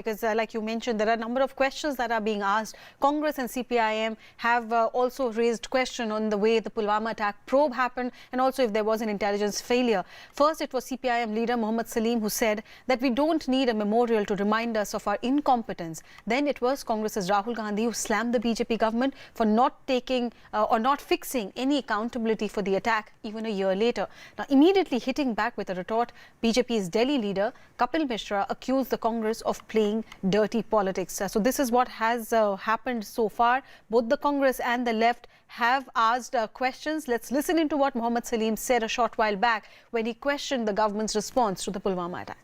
Because like you mentioned, there are a number of questions that are being asked. Congress and CPIM have also raised question on the way the Pulwama attack probe happened and also if there was an intelligence failure. First, it was CPIM leader Mohammad Salim who said that we don't need a memorial to remind us of our incompetence. Then it was Congress's Rahul Gandhi who slammed the BJP government for not taking or not fixing any accountability for the attack even a year later. Now, immediately hitting back with a retort, BJP's Delhi leader Kapil Mishra accused the Congress of playing dirty politics. So this is what has happened so far. Both the Congress and the left have asked questions. Let's listen into what Mohammad Salim said a short while back when he questioned the government's response to the Pulwama attack.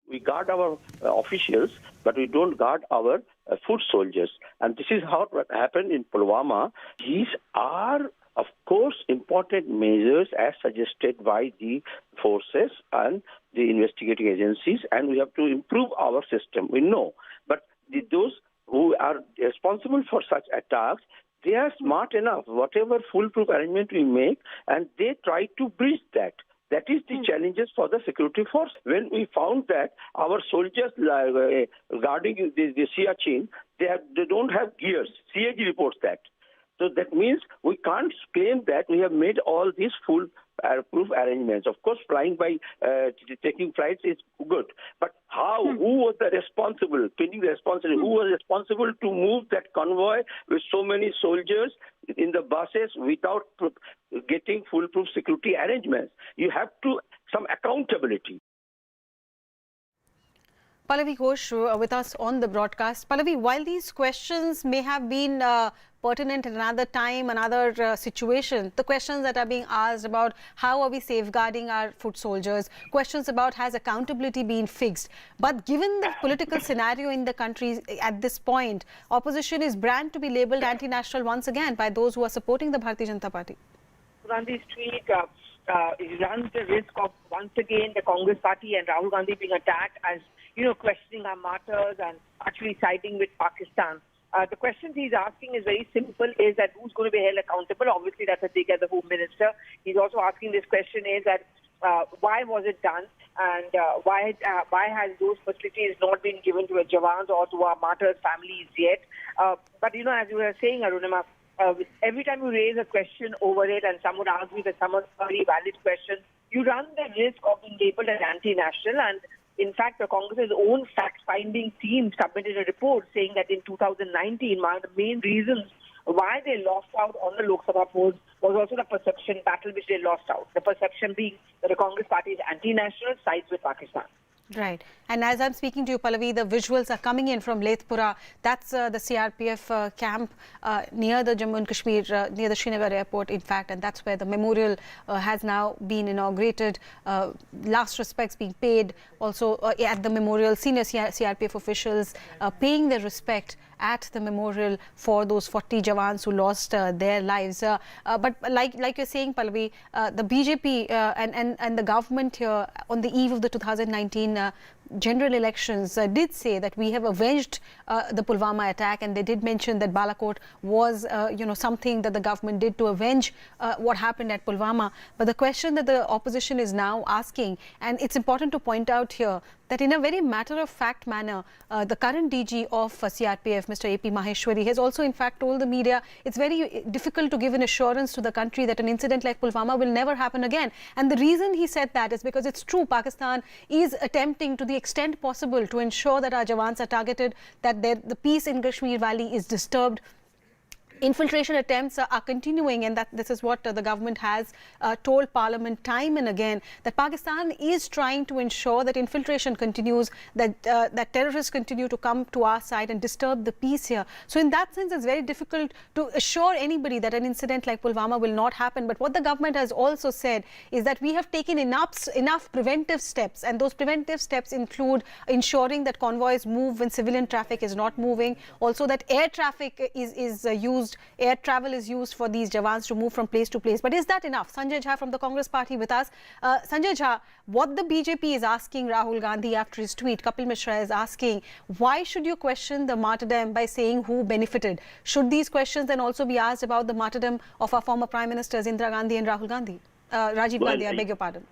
We guard our officials, but we don't guard our foot soldiers. And this is how what happened in Pulwama. These are, of course, important measures as suggested by the forces and the investigating agencies, and we have to improve our system. We know. But those who are responsible for such attacks, they are smart enough, whatever foolproof arrangement we make, and they try to breach that. That is the challenges for the security force. When we found that our soldiers guarding the Siachen, they don't have gears. CAG reports that. So that means we can't claim that we have made all these foolproof arrangements. Of course, flying by taking flights is good, but how? Who was the responsible? Who was responsible to move that convoy with so many soldiers in the buses without getting foolproof security arrangements? You have to some accountability. Pallavi Ghosh with us on the broadcast. Pallavi, while these questions may have been pertinent at another time, another situation, the questions that are being asked about how are we safeguarding our foot soldiers, questions about has accountability been fixed. But given the political scenario in the country at this point, opposition is brand to be labelled anti-national once again by those who are supporting the Bharatiya Janata Party. Gandhi's tweet runs the risk of once again the Congress party and Rahul Gandhi being attacked as, questioning our martyrs and actually siding with Pakistan. The question he's asking is very simple, is that who's going to be held accountable? Obviously, that's a dig at the Home Minister. He's also asking this question is that why was it done and why has those facilities not been given to our Jawans or to our martyrs' families yet? But, as you were saying, Arunima, every time you raise a question over it and someone argues that someone's a very valid question, you run the risk of being labeled as anti-national. And in fact, the Congress's own fact-finding team submitted a report saying that in 2019, one of the main reasons why they lost out on the Lok Sabha polls was also the perception battle which they lost out. The perception being that the Congress party is anti-national, sides with Pakistan. Right. And as I'm speaking to you, Pallavi, the visuals are coming in from Lethpura. That's the CRPF camp near the Jammu and Kashmir, near the Srinagar airport, in fact. And that's where the memorial has now been inaugurated. Last respects being paid also at the memorial. Senior CRPF officials paying their respect at the memorial for those 40 Jawans who lost their lives. But like you're saying, Pallavi, the BJP and the government here on the eve of the 2019 general elections did say that we have avenged the Pulwama attack, and they did mention that Balakot was something that the government did to avenge what happened at Pulwama. But the question that the opposition is now asking, and it's important to point out here that in a very matter-of-fact manner, the current DG of CRPF, Mr. AP Maheshwari, has also in fact told the media it's very difficult to give an assurance to the country that an incident like Pulwama will never happen again. And the reason he said that is because it's true, Pakistan is attempting to the extent possible to ensure that our Jawans are targeted, that the peace in Kashmir Valley is disturbed. Infiltration attempts are continuing, and that this is what the government has told Parliament time and again, that Pakistan is trying to ensure that infiltration continues, that terrorists continue to come to our side and disturb the peace here. So in that sense, it's very difficult to assure anybody that an incident like Pulwama will not happen. But what the government has also said is that we have taken enough preventive steps, and those preventive steps include ensuring that convoys move when civilian traffic is not moving, also that air traffic is used. Air travel is used for these Jawans to move from place to place. But is that enough? Sanjay Jha from the Congress party with us. Sanjay Jha, what the BJP is asking Rahul Gandhi after his tweet, Kapil Mishra is asking, why should you question the martyrdom by saying who benefited? Should these questions then also be asked about the martyrdom of our former Prime Ministers Indira Gandhi and Rahul Gandhi? Rajiv Gandhi, I beg your pardon.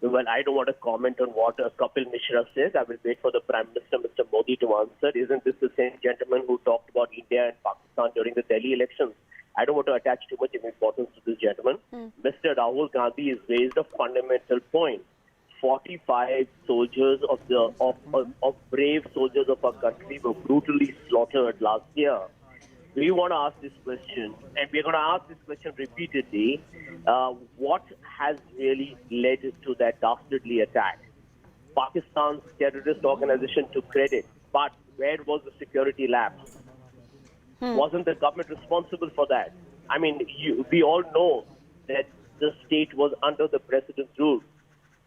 Well, I don't want to comment on what Kapil Mishra says. I will wait for the Prime Minister, Mr. Modi, to answer. Isn't this the same gentleman who talked about India and Pakistan during the Delhi elections? I don't want to attach too much importance to this gentleman. Mr. Rahul Gandhi has raised a fundamental point. 45 soldiers of brave soldiers of our country were brutally slaughtered last year. We want to ask this question, and we're going to ask this question repeatedly. What has really led to that dastardly attack? Pakistan's terrorist organization took credit, but where was the security lapse? Wasn't the government responsible for that? I mean, we all know that the state was under the president's rule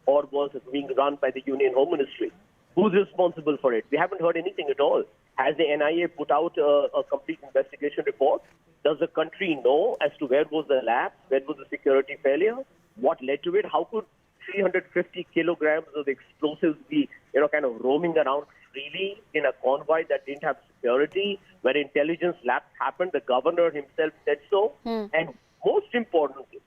or was being run by the Union Home Ministry. Who's responsible for it? We haven't heard anything at all. Has the NIA put out a complete investigation report? Does the country know as to where was the lapse, where was the security failure, what led to it? How could 350 kilograms of explosives be, kind of roaming around freely in a convoy that didn't have security, where intelligence lapse happened? The governor himself said so. And most importantly,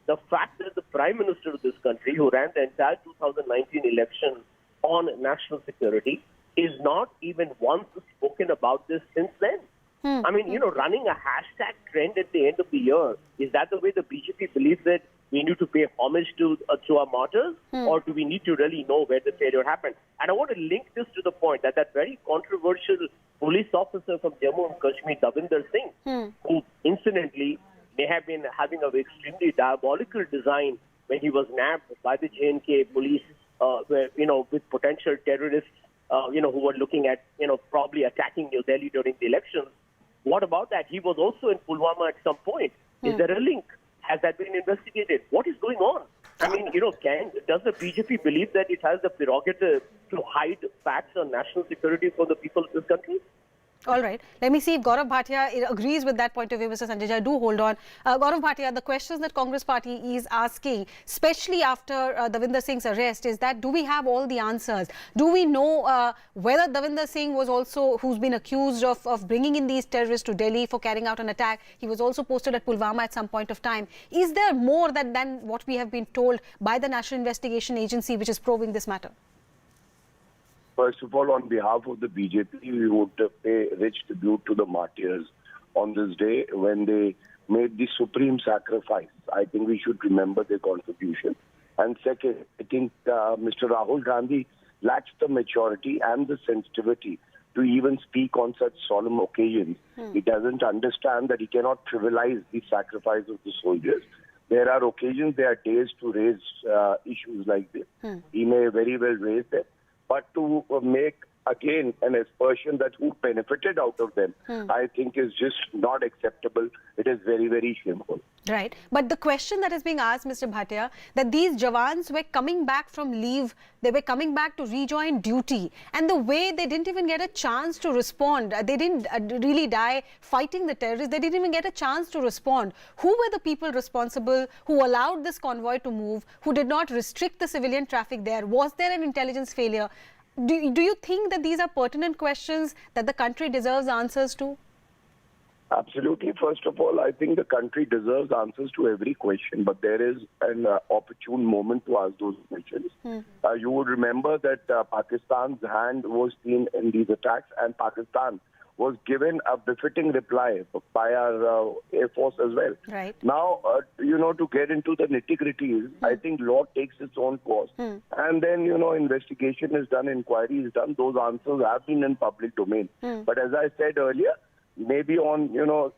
the fact that the Prime Minister of this country, who ran the entire 2019 election on national security, is not even once spoken about this since then. I mean, running a hashtag trend at the end of the year, is that the way the BJP believes that we need to pay homage to our martyrs? Or do we need to really know where the failure happened? And I want to link this to the point that very controversial police officer from Jammu and Kashmir, Davinder Singh, who incidentally may have been having an extremely diabolical design when he was nabbed by the J&K police, with potential terrorists, who were looking at, probably attacking New Delhi during the elections. What about that? He was also in Pulwama at some point. Is there a link? Has that been investigated? What is going on? I mean, does the BJP believe that it has the prerogative to hide facts on national security for the people of this country? All right. Let me see if Gaurav Bhatia agrees with that point of view, Mr. Sanjay Jha. Do hold on. Gaurav Bhatia, the questions that Congress party is asking, especially after Davinder Singh's arrest, is that do we have all the answers? Do we know whether Davinder Singh was also, who's been accused of bringing in these terrorists to Delhi for carrying out an attack? He was also posted at Pulwama at some point of time. Is there more than what we have been told by the National Investigation Agency, which is probing this matter? First of all, on behalf of the BJP, we would pay rich tribute to the martyrs on this day when they made the supreme sacrifice. I think we should remember their contribution. And second, I think Mr. Rahul Gandhi lacks the maturity and the sensitivity to even speak on such solemn occasions. He doesn't understand that he cannot trivialize the sacrifice of the soldiers. There are occasions, there are days to raise issues like this. He may very well raise them. But to make, again, an aspersion that who benefited out of them, I think is just not acceptable. It is very, very shameful. Right. But the question that is being asked, Mr. Bhatia, that these Jawans were coming back from leave, they were coming back to rejoin duty. And the way they didn't even get a chance to respond, they didn't really die fighting the terrorists, they didn't even get a chance to respond. Who were the people responsible who allowed this convoy to move, who did not restrict the civilian traffic there? Was there an intelligence failure? Do you think that these are pertinent questions that the country deserves answers to? Absolutely. First of all, I think the country deserves answers to every question, but there is an opportune moment to ask those questions. You would remember that Pakistan's hand was seen in these attacks, and Pakistan was given a befitting reply by our Air Force as well. Right. Now, to get into the nitty-gritties, I think law takes its own course. And then, investigation is done, inquiry is done. Those answers have been in public domain. But as I said earlier, maybe on,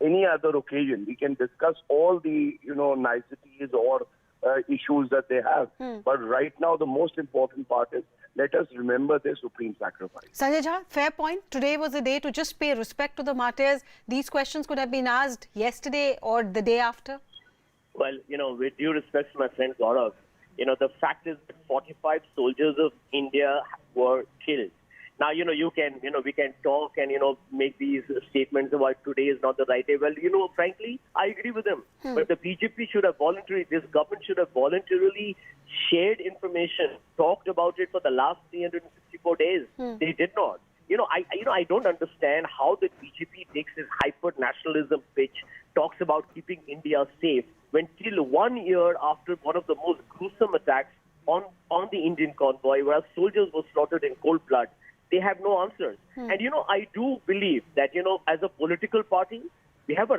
any other occasion, we can discuss all the, niceties or issues that they have. But right now, the most important part is let us remember their supreme sacrifice. Sanjay Jha, fair point. Today was the day to just pay respect to the martyrs. These questions could have been asked yesterday or the day after. Well, with due respect to my friend Gaurav, the fact is that 45 soldiers of India were killed. Now, we can talk and, make these statements about today is not the right day. Well, frankly, I agree with them. But the BJP should have this government should have voluntarily shared information, talked about it for the last 364 days. They did not. I don't understand how the BJP takes this hyper-nationalism pitch, talks about keeping India safe, when till 1 year after one of the most gruesome attacks on the Indian convoy, where soldiers were slaughtered in cold blood, they have no answers. And, I do believe that, as a political party, we have a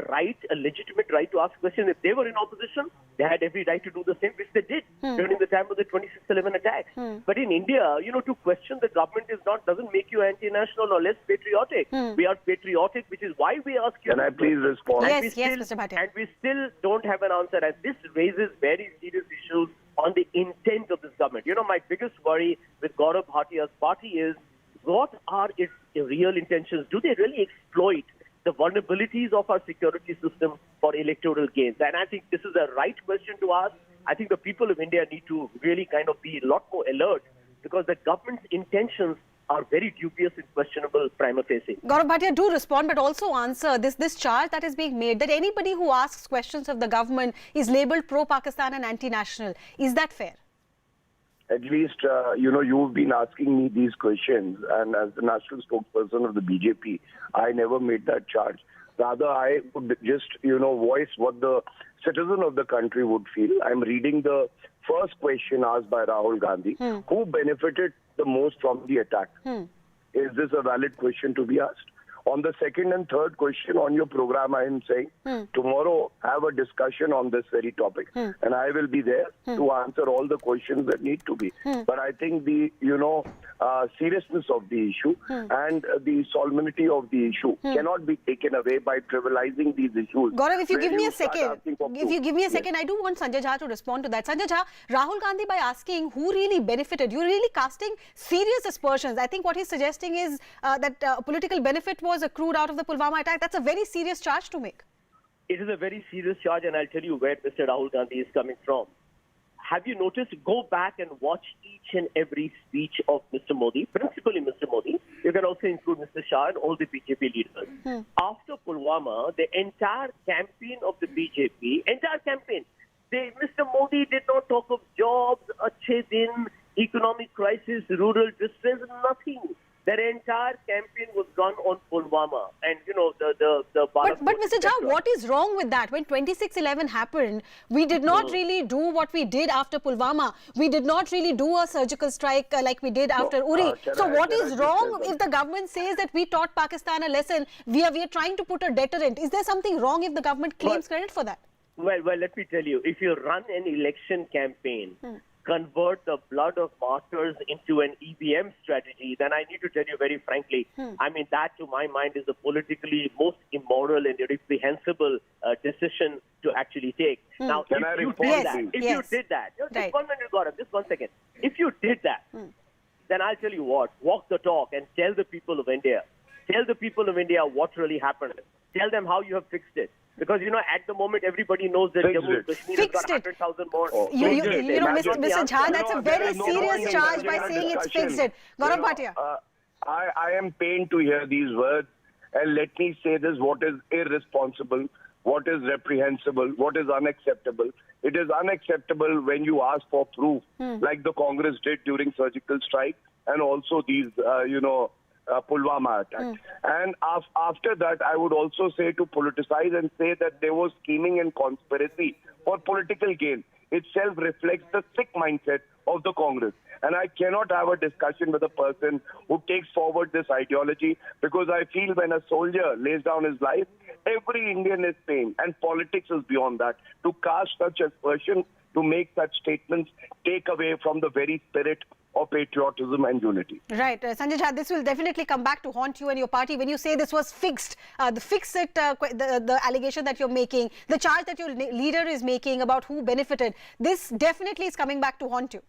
legitimate right to ask questions. If they were in opposition, they had every right to do the same, which they did during the time of the 26/11 attacks. But in India, to question the government doesn't make you anti-national or less patriotic. We are patriotic, which is why we ask you. Can I please respond? Yes, Mr. Bhatia. And we still don't have an answer. And this raises very serious issues on the intent of this government. My biggest worry with Gaurav Bhatia's party is, what are its real intentions? Do they really exploit the vulnerabilities of our security system for electoral gains? And I think this is the right question to ask. I think the people of India need to really kind of be a lot more alert, because the government's intentions are very dubious and questionable prima facie. Gaurav Bhatia, do respond, but also answer this charge that is being made that anybody who asks questions of the government is labelled pro-Pakistan and anti-national. Is that fair? At least, you've been asking me these questions, and as the national spokesperson of the BJP, I never made that charge. Rather, I would just, voice what the citizen of the country would feel. I'm reading the first question asked by Rahul Gandhi. Who benefited the most from the attack? Is this a valid question to be asked? On the second and third question on your program, I am saying tomorrow have a discussion on this very topic, and I will be there to answer all the questions that need to be. But I think the seriousness of the issue and the solemnity of the issue cannot be taken away by trivializing these issues. Gaurav, if you give me a second, I do want Sanjay Jha to respond to that. Sanjay Jha, Rahul Gandhi, by asking who really benefited, you're really casting serious aspersions. I think what he's suggesting is that political benefit was accrued out of the Pulwama attack. That's a very serious charge to make. It is a very serious charge, and I'll tell you where Mr. Rahul Gandhi is coming from. Have you noticed? Go back and watch each and every speech of Mr. Modi, principally Mr. Modi. You can also include Mr. Shah and all the BJP leaders. After Pulwama, the entire campaign of the BJP, Mr. Modi did not talk of jobs, achhe din, economic crisis, rural distress, nothing. Their entire campaign was run on Pulwama, and But Mr. Jha, what is wrong with that? When 26/11 happened, we did not really do what we did after Pulwama. We did not really do a surgical strike like we did after Uri. So what is wrong if the government says that we taught Pakistan a lesson? We are trying to put a deterrent. Is there something wrong if the government claims credit for that? Well, let me tell you. If you run an election campaign, convert the blood of martyrs into an EVM strategy, then I need to tell you very frankly, that to my mind is the politically most immoral and reprehensible decision to actually take. Now, if you did that, just 1 minute, Gaurav, just 1 second. If you did that, then I'll tell you what, walk the talk and tell the people of India. Tell the people of India what really happened. Tell them how you have fixed it. Because, at the moment, everybody knows that Jammu and Kashmir has got 100,000 more. Mr. Jha, that's a very serious charge by saying it's fixed it. Gaurav Bhatia. I am pained to hear these words. And let me say this, what is irresponsible, what is reprehensible, what is unacceptable. It is unacceptable when you ask for proof, like the Congress did during surgical strike, and also these, Pulwama attack. And after that, I would also say to politicize and say that there was scheming and conspiracy for political gain itself reflects the sick mindset of the Congress. And I cannot have a discussion with a person who takes forward this ideology, because I feel when a soldier lays down his life, every Indian is paying, and politics is beyond that. To cast such aspersion, to make such statements, take away from the very spirit of patriotism and unity. Right. Sanjay Jha, this will definitely come back to haunt you and your party when you say this was fixed. The allegation that you're making, the charge that your leader is making about who benefited, this definitely is coming back to haunt you.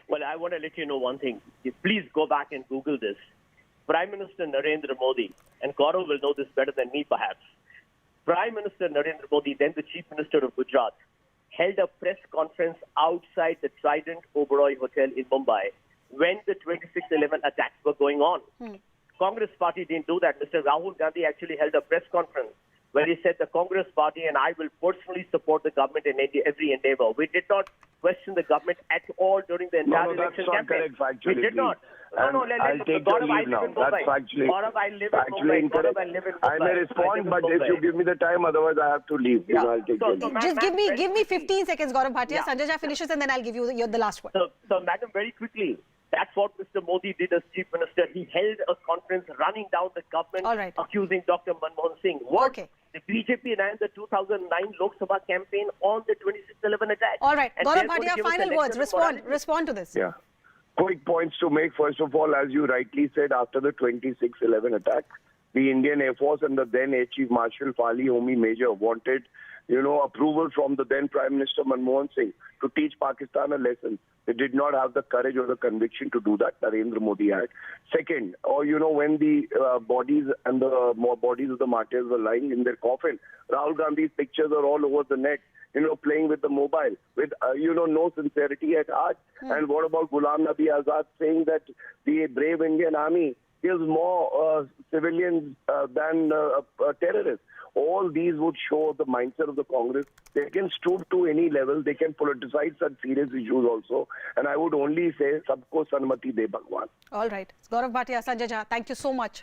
Well, I want to let you know one thing. Please go back and Google this. Prime Minister Narendra Modi, and Gaurav will know this better than me perhaps. Prime Minister Narendra Modi, then the Chief Minister of Gujarat, held a press conference outside the Trident Oberoi Hotel in Mumbai when the 26/11 attacks were going on. Congress party didn't do that. Mr. Rahul Gandhi actually held a press conference where he said the Congress party and I will personally support the government in every endeavor. We did not question the government at all during the entire election campaign. Correct, factually, We did not. I'll take your leave now. That's factually incorrect. I may respond, but if you give me the time, otherwise I have to leave. Yeah. I'll take your leave. Just give me 15 seconds, Gaurav Bhatia. Sanjay Jha finishes and then I'll give you the last word. So, madam, very quickly, that's what Mr. Modi did as Chief Minister. He held a conference running down the government, All right. accusing Dr. Manmohan Singh. Okay. The BJP ran the 2009 Lok Sabha campaign on the 26/11 attack. All right. And Gaurav they're going to Bhatia, give us a final words. lecture on morality. Respond to this. Yeah. Quick points to make. First of all, as you rightly said, after the 26/11 attack, the Indian Air Force and the then Air Chief Marshal Fali Homi Major wanted, approval from the then Prime Minister Manmohan Singh to teach Pakistan a lesson. They did not have the courage or the conviction to do that. Narendra Modi had. Second, when the bodies and the bodies of the martyrs were lying in their coffin, Rahul Gandhi's pictures are all over the net, playing with the mobile, with, no sincerity at heart. And what about Ghulam Nabi Azad saying that the brave Indian army kills more civilians than terrorists? All these would show the mindset of the Congress. They can stoop to any level. They can politicize such serious issues also. And I would only say, sabko sanmati de Bhagwan. All right. Gaurav Bhatia, Sanjay Jha, thank you so much.